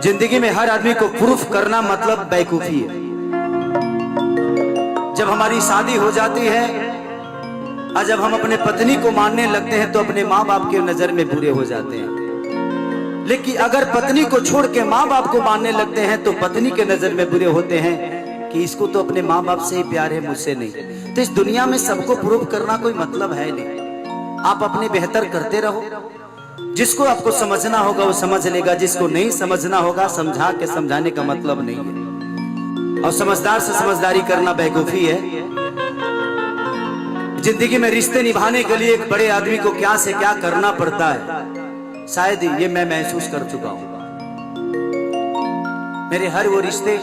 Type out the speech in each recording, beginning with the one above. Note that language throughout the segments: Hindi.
जिंदगी में हर आदमी को प्रूफ करना मतलब बेवकूफी है। जब हमारी शादी हो जाती है और जब हम अपने पत्नी को मानने लगते हैं तो अपने माँ बाप के नजर में बुरे हो जाते हैं। लेकिन अगर पत्नी को छोड़ के माँ बाप को मानने लगते हैं तो पत्नी के नजर में बुरे होते हैं कि इसको तो अपने माँ बाप से ही प्यार है, मुझसे नहीं। तो इस दुनिया में सबको प्रूफ करना कोई मतलब है नहीं। आप अपने बेहतर करते रहो। जिसको आपको समझना होगा वो समझ लेगा, जिसको नहीं समझना होगा समझा के समझाने का मतलब नहीं है। और समझदार से समझदारी करना बेवकूफी है। जिंदगी में रिश्ते निभाने के लिए एक बड़े आदमी को क्या से क्या करना पड़ता है, शायद ये मैं महसूस कर चुका हूं। मेरे हर वो रिश्ते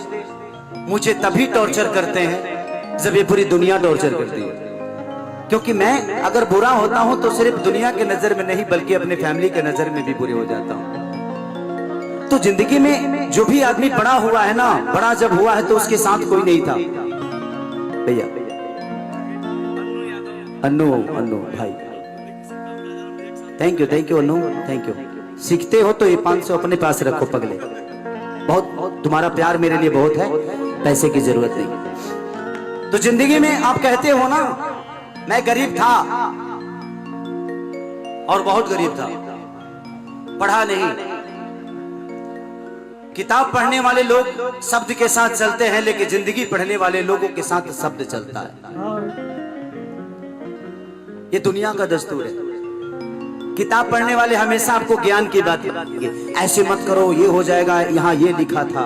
मुझे तभी टॉर्चर करते हैं जब ये पूरी दुनिया टॉर्चर करती है। क्योंकि मैं अगर बुरा होता हूं तो सिर्फ दुनिया के नजर में नहीं बल्कि अपने फैमिली के नजर में भी बुरे हो जाता हूं। तो जिंदगी में जो भी आदमी बड़ा हुआ है ना, बड़ा जब हुआ है तो उसके साथ कोई नहीं था। भैया अन्नू भाई, thank you Annu, thank you. सीखते हो तो ये 500 अपने पास रखो पगले। बहुत तुम्हारा प्यार मेरे लिए बहुत है, पैसे की जरूरत नहीं। तो जिंदगी में आप कहते हो ना, मैं गरीब था और बहुत गरीब था, पढ़ा नहीं। किताब पढ़ने वाले लोग शब्द के साथ चलते हैं, लेकिन जिंदगी पढ़ने वाले लोगों के साथ शब्द चलता है। ये दुनिया का दस्तूर है। किताब पढ़ने वाले हमेशा आपको ज्ञान की बात बताएंगे, ऐसे मत करो, ये हो जाएगा, यहाँ ये लिखा था।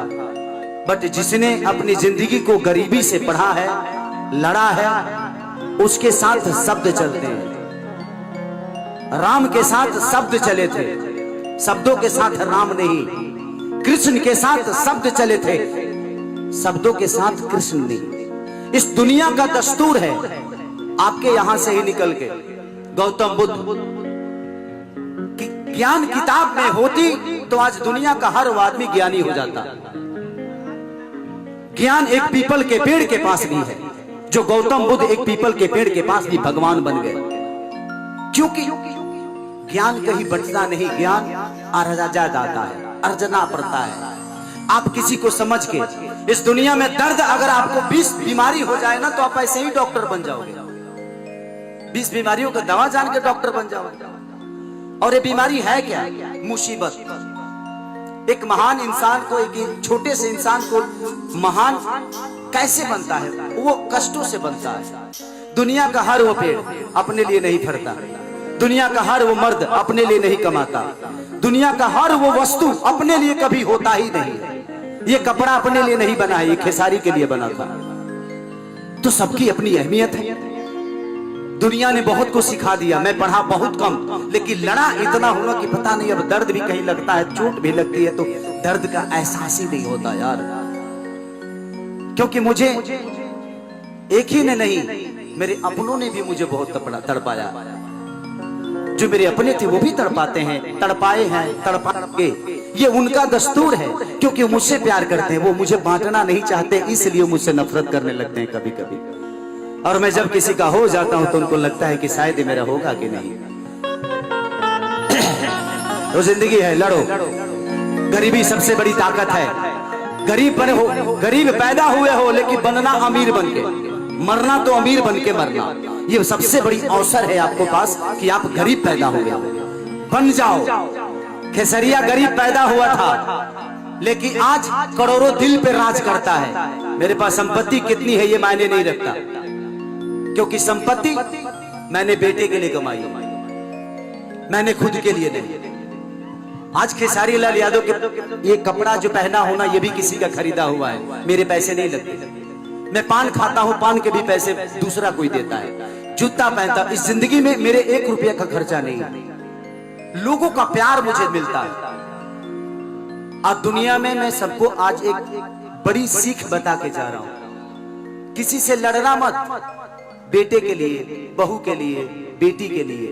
बट जिसने अपनी जिंदगी को गरीबी से पढ़ा है, लड़ा है, उसके साथ शब्द चलते हैं। राम के साथ शब्द चले थे, शब्दों के साथ राम नहीं। कृष्ण के साथ शब्द चले थे, शब्दों के साथ कृष्ण नहीं। इस दुनिया का दस्तूर है। आपके यहां से ही निकल के गौतम बुद्ध की ज्ञान किताब में होती तो आज दुनिया का हर आदमी ज्ञानी हो जाता। ज्ञान एक पीपल के पेड़ के पास भी है, जो गौतम बुद्ध एक पीपल के पेड़ के पास भी भगवान बन गए। क्योंकि ज्ञान कहीं बंटता नहीं, ज्ञान अर्जा जाता है, अर्जना पड़ता है। आप किसी को समझ के, इस दुनिया में दर्द अगर आपको 20 बीमारी हो जाए ना तो आप ऐसे ही डॉक्टर बन जाओगे। 20 बीमारियों का दवा जान के डॉक्टर बन जाओगे। और ये बीमारी है क्या? मुसीबत। एक महान इंसान को, एक छोटे से इंसान को महान कैसे बनता है? वो कष्टों से बनता है। दुनिया का हर वो पेड़ अपने लिए नहीं फरता, दुनिया का हर वो मर्द अपने लिए नहीं कमाता, दुनिया का हर वो वस्तु अपने लिए कभी होता ही नहीं। ये कपड़ा अपने लिए नहीं बना है, ये खेसारी के लिए बना था। तो सबकी अपनी अहमियत है। दुनिया ने बहुत कुछ सिखा दिया। मैं पढ़ा बहुत कम, लेकिन लड़ा इतना हुआ कि पता नहीं, अब दर्द भी कहीं लगता है, चोट भी लगती है तो दर्द का एहसास ही नहीं होता यार। क्योंकि मुझे एक ही ने नहीं, मेरे अपनों ने भी मुझे बहुत तड़पाया। जो मेरे अपने थे वो भी तड़पाते हैं, तड़पाए हैं, तड़पाएंगे। ये उनका दस्तूर है, क्योंकि मुझसे प्यार करते हैं। वो मुझे बांटना नहीं चाहते, इसलिए मुझसे नफरत करने लगते हैं कभी कभी। और मैं जब किसी का हो जाता हूं तो उनको लगता है कि शायद ये मेरा होगा कि नहीं। तो जिंदगी है, लड़ो। गरीबी सबसे बड़ी ताकत है। गरीब बने हो, गरीब पैदा हुए हो, लेकिन बनना अमीर बन के, मरना तो अमीर बन के मरना। ये सबसे बड़ी अवसर है आपको पास कि आप गरीब पैदा हुए हो, बन जाओ। खेसरिया गरीब पैदा हुआ था, लेकिन आज करोड़ों दिल पे राज करता है। मेरे पास संपत्ति कितनी है ये मायने नहीं रखता, क्योंकि संपत्ति मैंने बेटे के लिए कमाई, मैंने खुद के लिए नहीं। आज खेसारी लाल यादव के ये कपड़ा जो पहना होना ये भी किसी का खरीदा हुआ है, मेरे पैसे नहीं लगते। मैं पान खाता हूं, पान के भी पैसे दूसरा कोई देता है। जूता पहनता, इस जिंदगी में मेरे 1 रुपया का खर्चा नहीं। लोगों का प्यार मुझे मिलता है। आज दुनिया में मैं सबको आज एक बड़ी सीख बता के जा रहा हूं, किसी से लड़ना मत। बेटे के लिए, बहू के लिए, बेटी के लिए।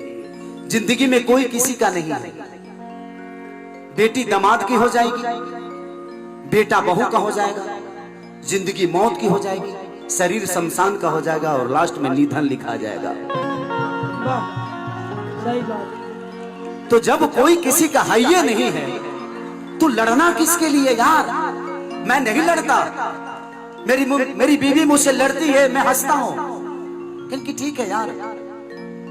जिंदगी में कोई किसी का नहीं है। बेटी दामाद की हो जाएगी, बेटा बहू का हो जाएगा, जिंदगी मौत की हो जाएगी, शरीर शमशान का हो जाएगा और लास्ट में निधन लिखा जाएगा। सही बात। तो जब कोई किसी का हाइये नहीं है तू लड़ना किसके लिए यार? मैं नहीं लड़ता, मेरी बीवी मुझसे लड़ती है, मैं हंसता हूँ। क्योंकि ठीक है यार,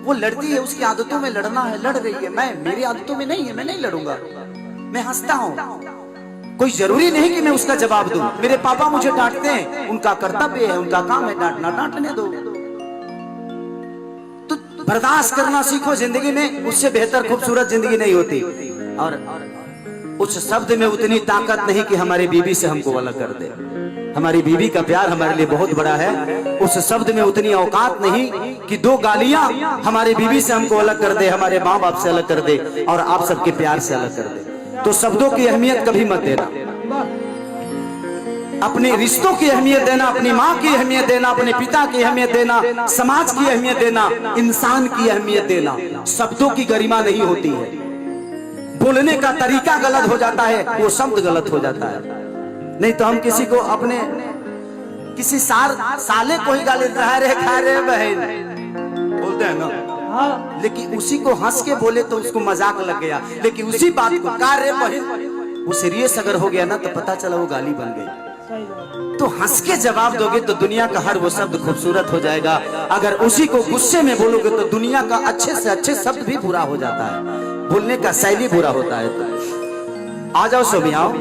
वो लड़ती है, उसकी आदतों में लड़ना है, लड़ रही है। मेरी आदतों में नहीं है, मैं नहीं लड़ूंगा, मैं हंसता हूँ। कोई जरूरी नहीं कि मैं उसका जवाब दूं। मेरे पापा मुझे डांटते हैं, उनका कर्तव्य है, उनका काम है डांटना, डांटने दो। तो बर्दाश्त करना सीखो जिंदगी में, उससे बेहतर खूबसूरत जिंदगी नहीं होती। और उस शब्द में उतनी ताकत नहीं कि हमारी बीवी से हमको अलग कर दे। हमारी बीवी का प्यार हमारे लिए बहुत बड़ा है। उस शब्द में उतनी औकात नहीं कि दो गालियां हमारी बीवी से हमको अलग कर दे, हमारे माँ बाप से अलग कर दे और आप सबके प्यार से अलग कर दे। तो शब्दों की अहमियत कभी मत देना, अपने रिश्तों की अहमियत देना, अपनी माँ की अहमियत देना, अपने पिता की अहमियत देना, समाज की अहमियत देना, इंसान की अहमियत देना। शब्दों की गरिमा नहीं होती है, बोलने का तरीका गलत हो जाता है, वो शब्द गलत हो जाता है। नहीं तो हम किसी को अपने किसी साले को ही गाली खा रहे बहन बोलते हैं ना, लेकिन उसी को हंस के बोले तो उसको मजाक लग गया। लेकिन उसी बात को का रे बहन वो सीरियस अगर हो गया ना तो पता चला वो गाली बन गई। तो हंस के जवाब दोगे तो दुनिया का हर वो शब्द खूबसूरत हो जाएगा। अगर उसी को गुस्से में बोलोगे तो दुनिया का अच्छे से अच्छे शब्द भी बुरा हो जाता है, बोलने का शैली बुरा होता है। तो आ जाओ सभी, आओ।